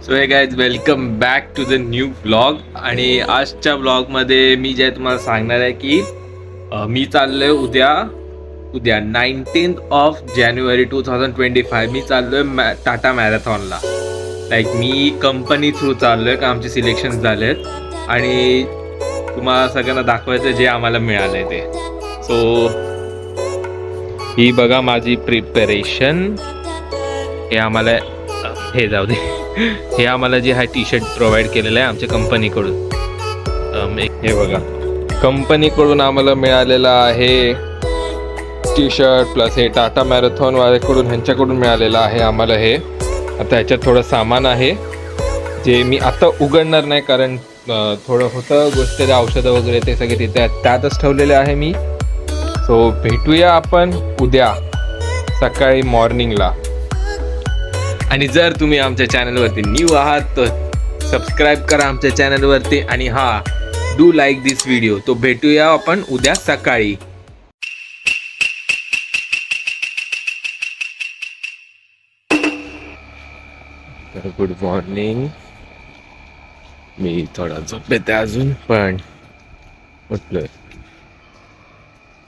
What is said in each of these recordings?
So hey guys welcome back to the new vlog. आणि आजच्या व्लॉगमध्ये मी जे तुम्हाला सांगणार आहे की मी चाललोय उद्या 19th ऑफ जानेवारी 2025 मी चाललोय टाटा मॅरेथॉनला. लाईक मी कंपनी थ्रू चाललोय का आमचे सिलेक्शन झालेत आणि तुम्हाला सगळ्यांना दाखवायचं जे आम्हाला मिळालंय ते. सो ही बघा माझी प्रिपरेशन. हे आम्हाला हे जाऊ दे हे आम्हाला जे हा टी शर्ट प्रोव्हाइड केलेलं आहे आमच्या कंपनीकडून. हे बघा कंपनीकडून आम्हाला मिळालेलं आहे टी शर्ट प्लस हे टाटा मॅरेथॉन वाल्याकडून ह्यांच्याकडून मिळालेलं आहे आम्हाला. हे आता ह्याच्यात थोडं सामान आहे जे मी आता उघडणार नाही कारण थोडं होतं गोष्ट औषधं वगैरे ते सगळे तिथे त्यातच ठेवलेले आहे मी. सो भेटूया आपण उद्या सकाळी मॉर्निंगला. आणि जर तुम्ही आमच्या चॅनलवरती न्यू आहात तर सबस्क्राईब करा आमच्या चॅनलवरती आणि डू लाईक दिस व्हिडिओ. तो भेटूया आपण उद्या सकाळी. तर गुड मॉर्निंग. मी थोडा झोपेत आहे अजून पण उठलोय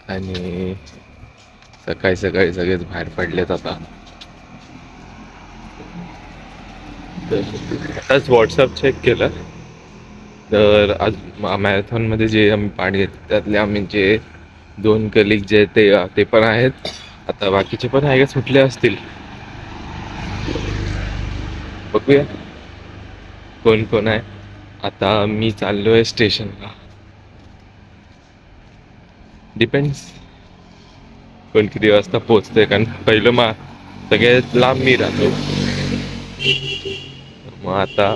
आणि सकाळी सगळेच बाहेर पडलेत आता. आताच व्हॉट्सअप चेक केलं तर आज मॅरेथॉनमध्ये जे आम्ही पार्ट घेतले त्यातले आम्ही जे 2 कलिग जे ते पण आहेत. आता बाकीचे पण आहे का सुटले असतील बघूया कोण कोण आहे. आता मी चाललो आहे स्टेशनला. डिपेंड्स कोण किती वाजता पोचतंय कारण पहिलं सगळ्यात लांब मी राहतो मग आता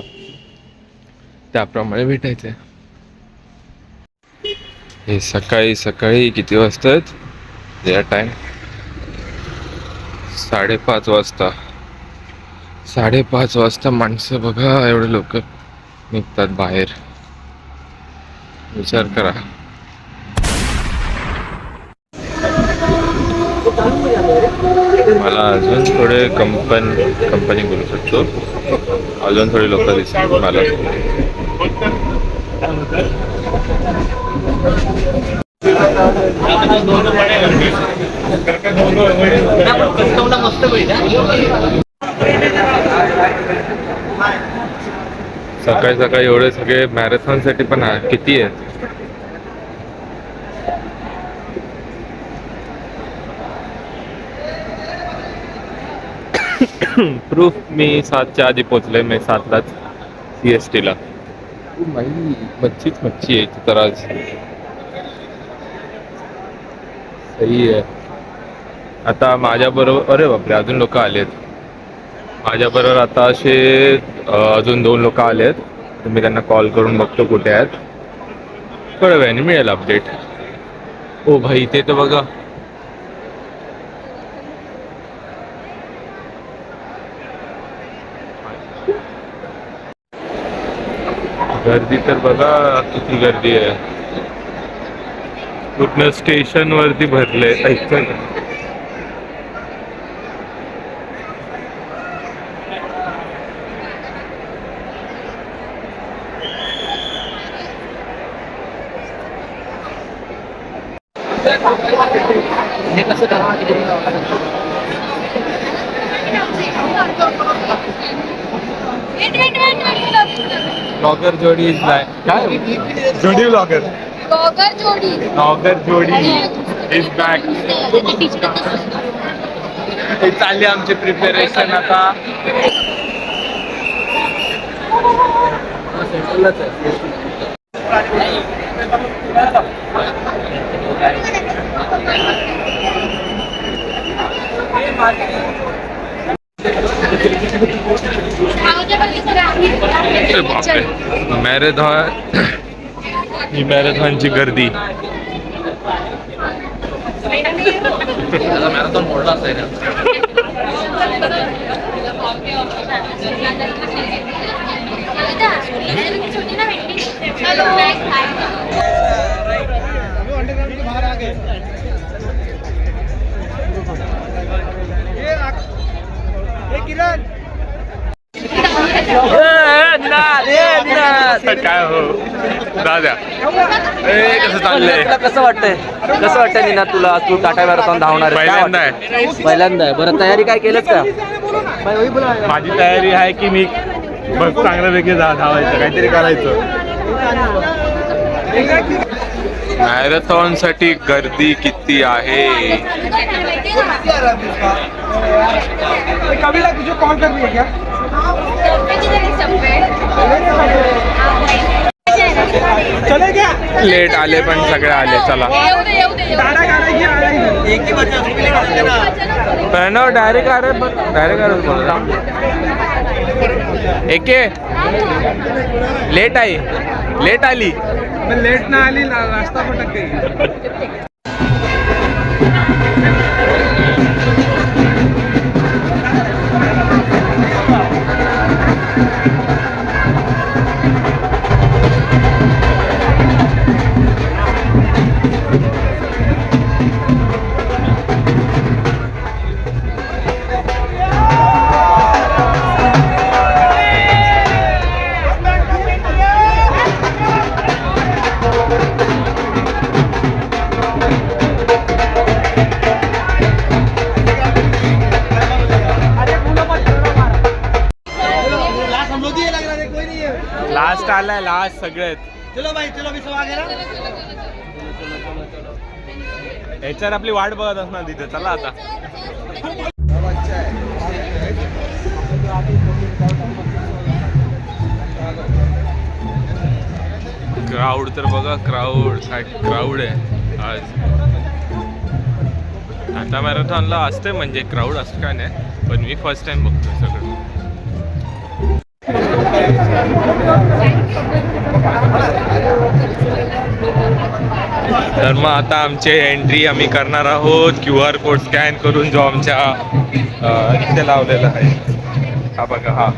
त्याप्रमाणे भेटायचंय. हे सकाळी किती वाजता आहेत या टाइम 5:30 वाजता. 5:30 वाजता माणसं बघा एवढे लोक निघतात बाहेर. विचार करा. मला अजून थोडे कंपनी बोलू शकतो. अजून थोडे लोक दिसतात मला. सकाळी एवढे सगळे मॅरेथॉन साठी पण किती आहेत. प्रूफ मी 7च्या आधी पोचले. मी 7लाच CST ला. मच्छी आहे तर आज सही आहे. आता माझ्या बरोबर अरे बापरे अजून लोक आलेत माझ्या बरोबर. आता असे अजून 2 लोक आलेत. तर मी त्यांना कॉल करून बघतो कुठे आहेत. थोड्या वेळाने मिळेल अपडेट. ओ भाई ते तर बघा गर्दी तर बघा किती गर्दी आहे. कुठनं स्टेशन वरती भरले. ब्लॉगर जोडी इज काय जोडी ब्लॉगर जोडी इज बॅक. हे चालली आमची प्रिपरेशन आता. मॅरेथॉनची गर्दी. मॅरेथॉन मोडला असता काय हो दादा कसं चाललंय? कसं वाटतंय निना तुला? तू टाटा मॅरेथॉन धावणार पहिल्यांदा आहे. पहिल्यांदा आहे. बरं, तयारी काय केलंच का? माझी तयारी आहे की मी बस चांगल्यापैकी धावायचं, काहीतरी करायचं. मॅरेथॉन साठी गर्दी किती आहे? लेट आले पण सगळे आले. चला प्रणव डायरेक्ट आ एके लेट आली लेट ना आली रास्ता भटक गई. लास्ट आलाय, लास्ट सगळ्यात. चलो भाई, चलो भी सवा गेला. याच्यावर आपली वाट बघत असणार तिथे. चला आता. क्राऊड तर बघा, क्राऊड आहे आज. टाटा मॅरेथॉनला असते म्हणजे क्राऊड असं काय नाही, पण मी फर्स्ट टाइम बघतोय सगळं. तर मग आता आमची एंट्री आम्ही करणार आहोत QR कोड स्कॅन करून, जो आमच्या इथे लावलेला आहे. हा बघा, हा.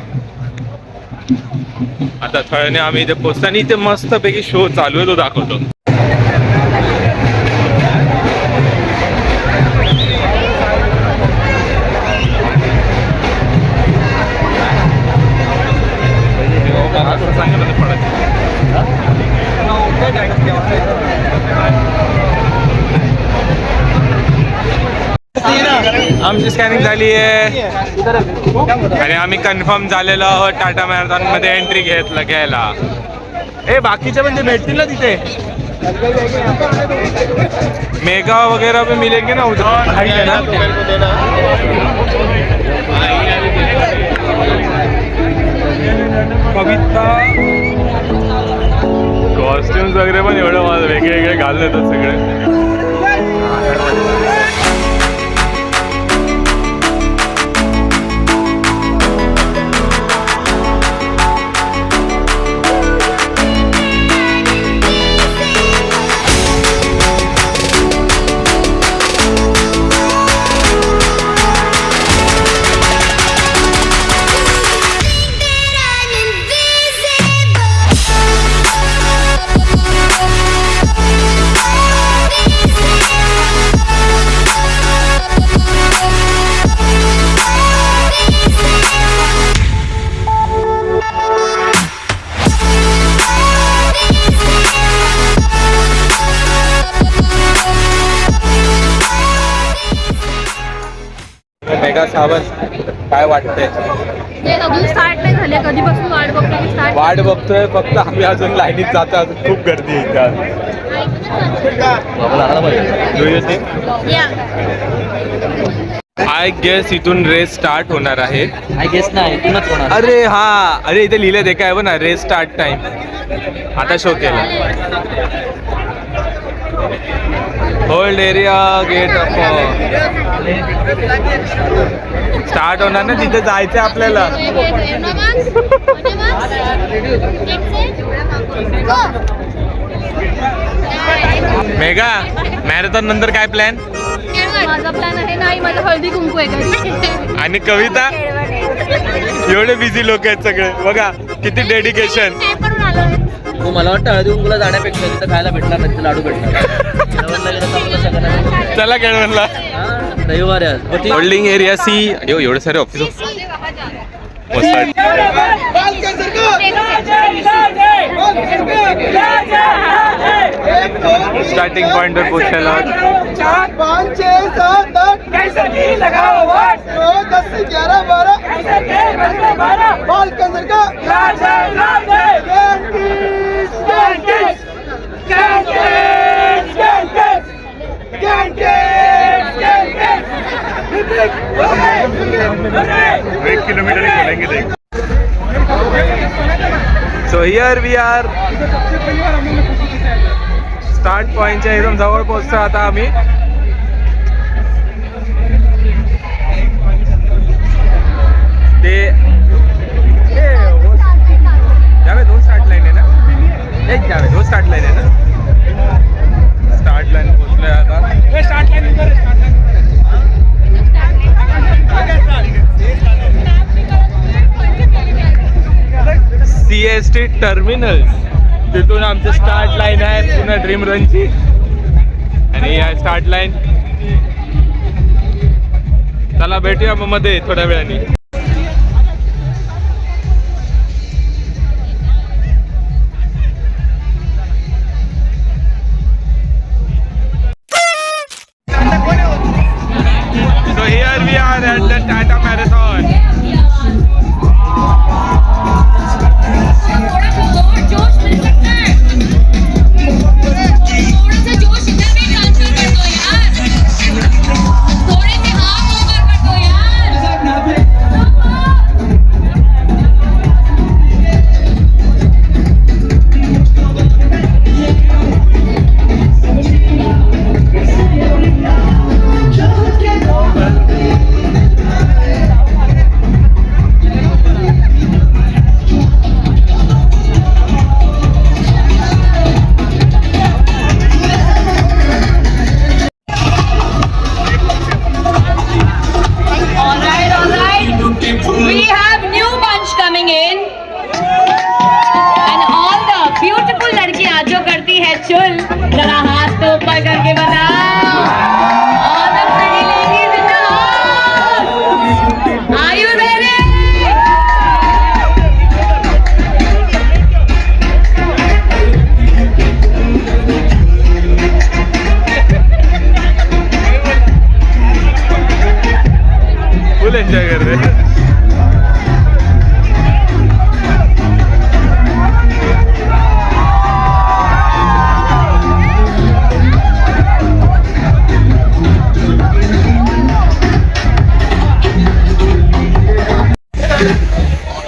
आता थळने आम्ही इथे पोचताना इथे मस्तपैकी शो चालू आहे, तो दाखवतो. आमची स्कॅनिंग झाली आहे आणि आम्ही कन्फर्म झालेलो आहोत टाटा मॅरेथॉन मध्ये एंट्री घ्यायला. बाकीचे म्हणजे भेटतील ना तिथे, मेगा वगैरह भी मिलेंगे ना उधर. कविता कॉस्ट्युम्स वगैरे पण एवढं वेगळे घालले तर सगळे. मेगा सावंत, काय वाटतंय? अजून स्टार्ट नाही झाले, कधीपासून वाट बघतोय फक्त आम्ही अजून लाईनीत जातो. अजून खूप गर्दी आहे. आय गेस इथून रेस स्टार्ट होणार आहे. आय गेस नाही, इथूनच होणार. अरे हा, अरे इथे लिहिलं ते काय ना, रेस स्टार्ट टाइम. आता शो केला. होल्ड एरिया गेट स्टार्ट होणार ना, तिथे जायचं आपल्याला. मेगा मॅरेथॉन नंतर काय प्लॅन? माझा प्लॅन आहे नाही, माझं हळदी कुंकू आहे घरी. आणि कविता, एवढे बिझी लोक आहेत सगळे. बघा किती डेडिकेशन. मला वाटतं हळदी कुंकूला जाण्यापेक्षा तिथं खायला भेटणार नाही, तिथं लाडू भेटणार. चला केळवणला. रविवार आहे. Holding area C. एवढे सारे ऑफिस मस्त. स्टार्टिंग पॉइंट वर पोहोचलेलो आहोत. 4 5 6 7 8 कैसे भी लगाओ वोट 10 से 11 12 कैसे के 12 बाल कंदर का राजे कैंडिस कैंडिस कैंडिस कैंडिस कैंडिस 1 किलोमीटर चलेंगे देख. So here we are. Start पॉइंटच्या एकदम जवळ पोहोचतो आता आम्ही. ते जावे 2 स्टार्ट लाईन आहे ना. एक जावे 2 स्टार्ट लाईन आहे ना. स्टार्ट लाईन पोहोचलोय आता. स्टार्ट लाइन उधर है स्टार्ट लाइन CST टर्मिनल तिथून आमची स्टार्ट लाईन आहे पुन्हा ड्रीम रनची. आणि या स्टार्ट लाईन. चला भेटूया मग मध्ये थोड्या वेळाने. So here we are at the Tata Marathon. जोश मिल सकता है. थोड़ा सा जोश इधर भी ट्रांसफर कर दो यार. थोड़े से हाथ ऊपर कर दो यार. We have new bunch coming in and all the beautiful लड़कियां जो करती है चुल जरा हाथ तो ऊपर करके बताओ. All the pretty ladies in the house. Are you ready? Full enjoy कर रहे हैं.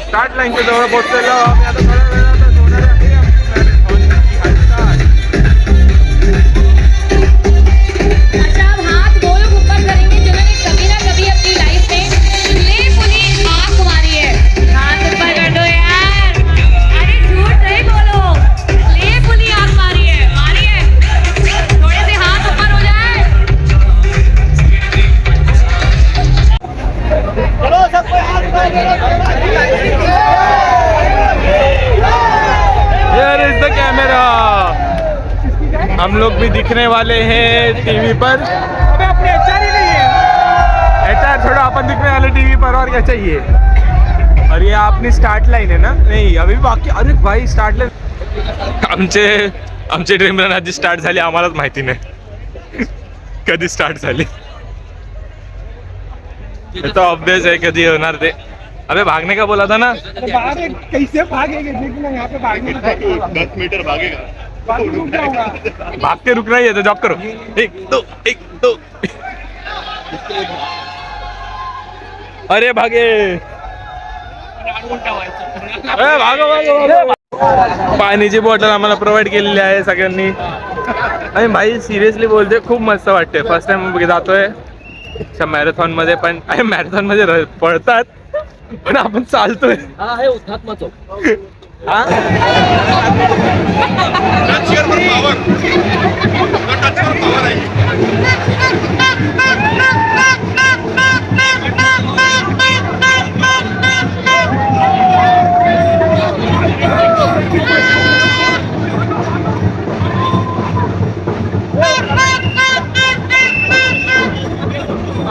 स्टार्ट लाईनच्या जवळ पोहोचलेलो आम्ही. आता थोड्या वेळात होणार आहे आपली मॅरेथॉनची हालचाल. अच्छा अब हाथ वो लोग ऊपर करेंगे जिन्होंने कभी ना कभी अपनी लाइफ में प्लेफुली आंख मारी है. हाथ ऊपर कर दो यार. अरे झूठ नहीं बोलो. प्लेफुली आंख मारी है. थोड़े से हाथ ऊपर हो जाए. चलो सब कोई हाथ ऊपर Here is the camera. हम लोग भी दिखने वाले हैं टीवी पर. अबे अपने अच्छा ही नहीं है. HR थोड़ा अपन दिखने वाले टीवी पर और क्या चाहिए. और ये आपनी स्टार्ट लाईन आहे ना. नाही अभी बाकी. अरे भाई स्टार्ट लाईन. आमचे ड्रीम रन आधी स्टार्ट झाली आम्हालाच माहिती नाही कधी स्टार्ट झाली. ये तो ऑब्वियस है कधी होणार ते. अबे भागने का बोला था ना. भागे कैसे भागेंगे देखना यहाँ पे भागने 10 मीटर भागेगा. रुक जाऊंगा. भाग के रुकना ही है तो जॉब करो. 1 2 1 2. अरे भागे. अरे भागो भागो. पाण्याची बॉटल आम्हाला प्रोव्हाइड केलेली आहे सगळ्यांनी. आणि भाई सिरियसली बोलते खूप मस्त वाटते. फर्स्ट टाइम जातोय मॅरेथॉन मध्ये. पण मॅरेथॉन मध्ये पळतात पण आपण चालतोय. हा हे हुतात्मा चौक. हा Touch your power. Touch your power आहे.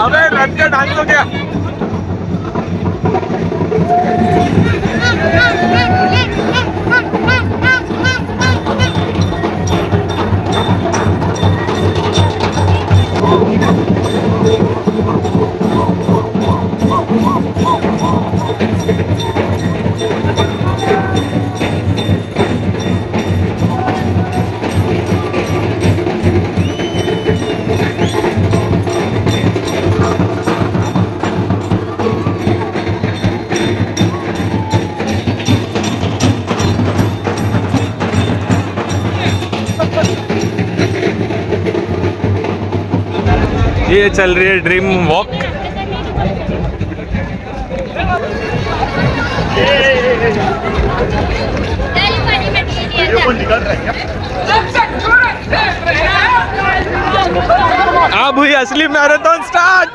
अबे रन का ढाल तो क्या. ये चल रही है ड्रीम वॉक। अब हुई असली मैराथन स्टार्ट।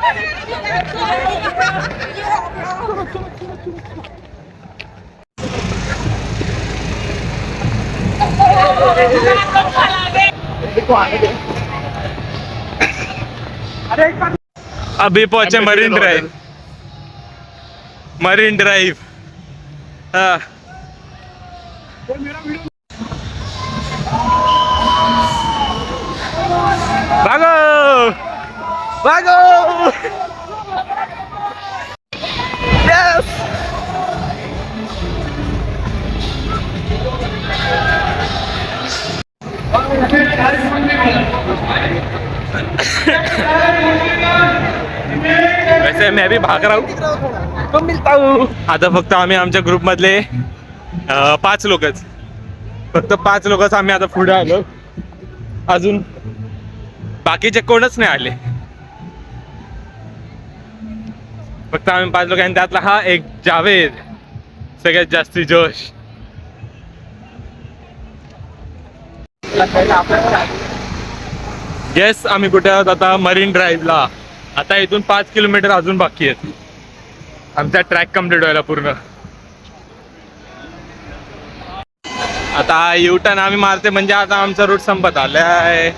अभी पहुंचे मरीन ड्राइव। मरीन ड्राइव हाँ भागो भागो यस वैसे मैं भी भाग रहा हूँ तो मिलता हूँ। आता फक्त आम्ही आमच्या ग्रुप मधले 5 लोकच, फक्त 5 लोकच आम्ही आता पुढे आलो, अजून बाकीचे कोणच नाही आले, फक्त आम्ही 5 लोक आणि त्यातला हा एक जावेद सगळ्यात जास्ती जोश। येस आम्ही कुठे आहोत आता? मरीन ड्राईव्हला। आता इथून 5 किलोमीटर अजून बाकी आहेत आमचा ट्रॅक कम्प्लीट व्हायला पूर्ण। आता यू टर्न आम्ही मारते म्हणजे आता आमचा रूट संपत आलाय।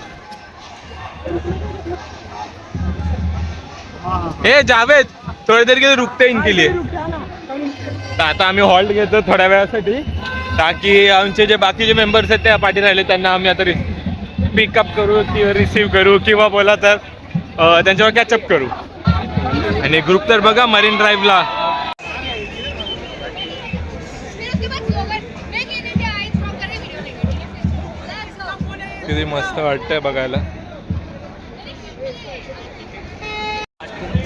ए जावेद थोड़ी देर के लिए रुकते हैं इनके लिए। तर आता आम्ही हॉल्ट घेतो थोड्या वेळासाठी, ताकि आमचे जे बाकीचे मेंबर्स आहेत त्या पाठी राहिले त्यांना आम्ही आता पिकअप करू किंवा रिसीव्ह करू किंवा बोला तर त्यांच्यावर कॅचअप करू। आणि ग्रुप तर बघा मरीन ड्राईव्हला। किती मस्त वाटतंय बघायला।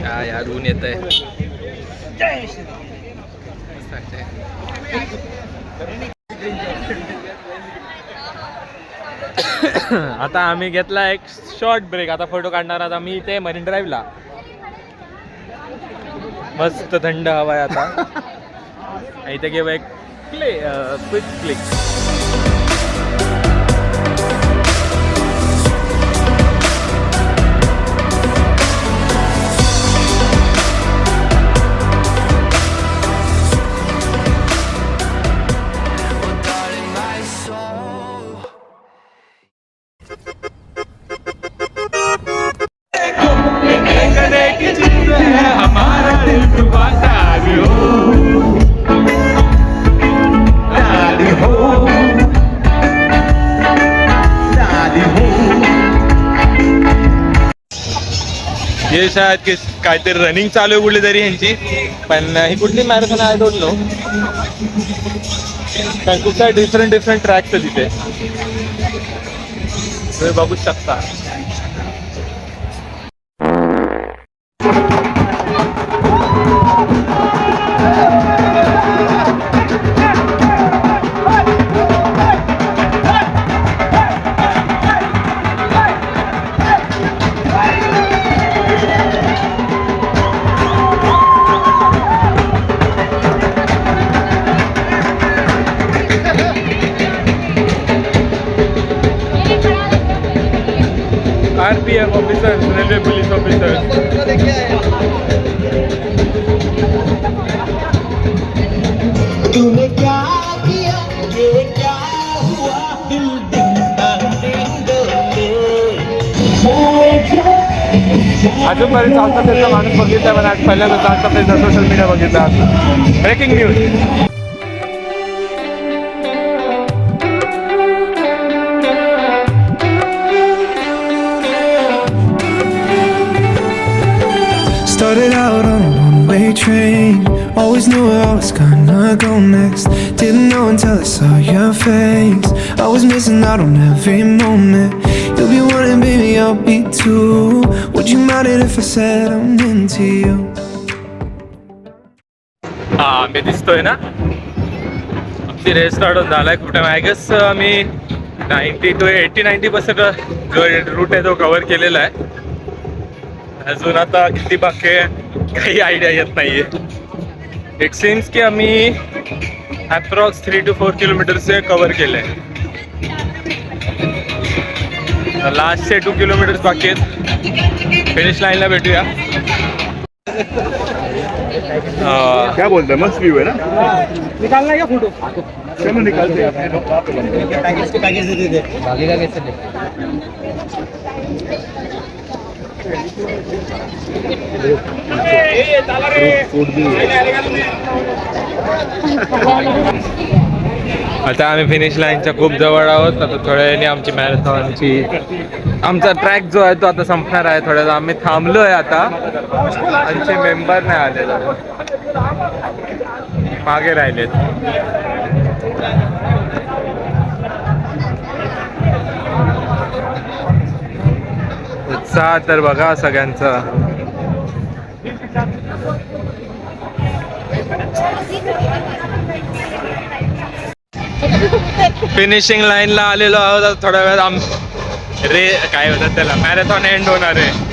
हा यार ऊन येत आहे। आता आम्ही घेतला एक शॉर्ट ब्रेक, आता फोटो काढणार आहोत आम्ही इथे मरीन ड्राईव्हला। मस्त थंड हवा आहे आता। इथे घेऊ एक क्विक क्लिक। हे शायद की काहीतरी रनिंग चालू आहे कुठली तरी यांची, पण ही कुठली मॅरेथॉन आहे डोंट नो, कारण खूप सारे डिफरंट ट्रॅक्स आहेत तिथे तुम्ही बघू शकता। RPF officers, railway police officers. तूने क्या किया, ये क्या हुआ, दिल अजूनपर्यंत चालता फिरता माणूस बघितला, पण आज पहिल्यांदा चालता फिरता सोशल मीडिया बघितला। Breaking news. Started out on a one-way train, always knew where I was gonna go next. Didn't know until I saw your face. I was missing out on every moment. You'll be wanting, baby, I'll be too. Would you mind it if I said I'm into you? हाँ मी दिसतोय ना, आमची race start होऊन झालाय कुठे I guess आम्ही 90 to 80-90% जो route आहे तो कव्हर केलेला आहे। अजून आता किती बाकी आहे काही आयडिया येत नाहीये. इट सीम्स की आम्ही अप्रॉक्स 3 to 4 किलोमीटरचे कव्हर केले. लास्टचे 2 किलोमीटर्स बाकी आहेत. फिनिश लाईनला भेटूया. क्या बोलते हैं, मस्त व्यू है ना. निकालना है क्या फोटो? चलो निकालते हैं. पैकेज दे दे भागे का कैसे ले. आता आम्ही फिनिश लाईनच्या खूप जवळ आहोत. आता थोड्या वेळाने आमची मॅरेथॉनची आमचा ट्रॅक जो आहे तो आता संपणार आहे. थोड्या वेळ आम्ही थांबलोय आता. आमचे मेंबर नाही आले, मागे राहिलेत. उत्साह तर बघा सगळ्यांचा. फिनिशिंग लाईनला आलेलो आहोत. आता थोड्या वेळात रे काय होतात त्याला मॅरेथॉन एंड होणार आहे.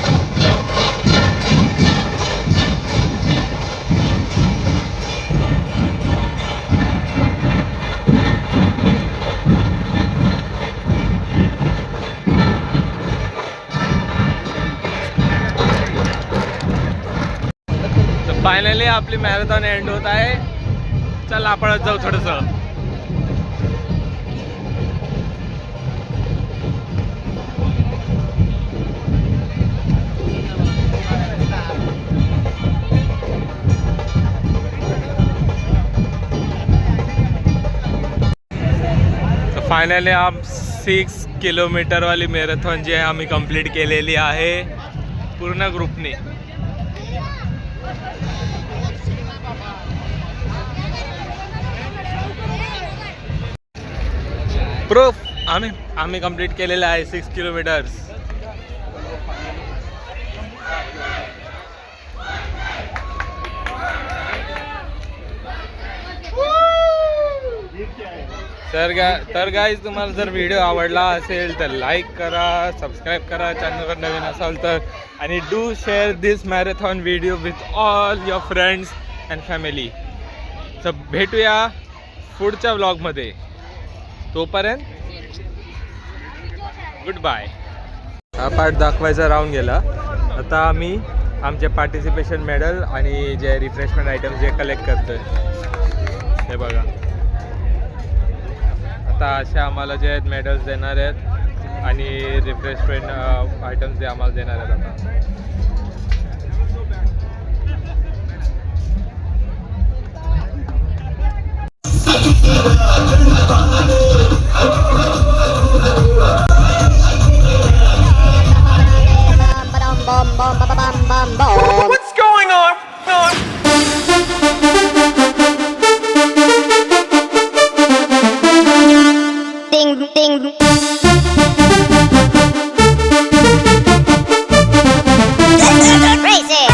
फायनली आपली मॅरेथॉन एंड होत आहे. चला आपण जाऊ थोडंसं. फायनली आप 6 किलोमीटर वाली मॅरेथॉन जी आहे आम्ही कंप्लीट केलेली आहे पूर्ण ग्रुपने. प्रूफ आम्ही कंप्लीट केलेलं आहे 6 किलोमीटर्स. तर गाईज तुम्हाला जर व्हिडिओ आवडला असेल तर लाईक करा, सबस्क्राईब करा चॅनलवर नवीन असाल तर, आणि do share this marathon video with all your friends and family. तर भेटूया पुढच्या व्लॉगमध्ये. तोपर्यंत गुड बाय. हा पार्ट दाखवायचा राहून गेला. आता आम्ही आमचे पार्टिसिपेशन मेडल आणि जे रिफ्रेशमेंट आयटम जे कलेक्ट करतोय हे बघा. आता असे आम्हाला जे आहेत मेडल्स देणार आहेत आणि रिफ्रेशमेंट आयटम्स जे आम्हाला देणार आहेत आता. What's going on? Ding, ding. Race it.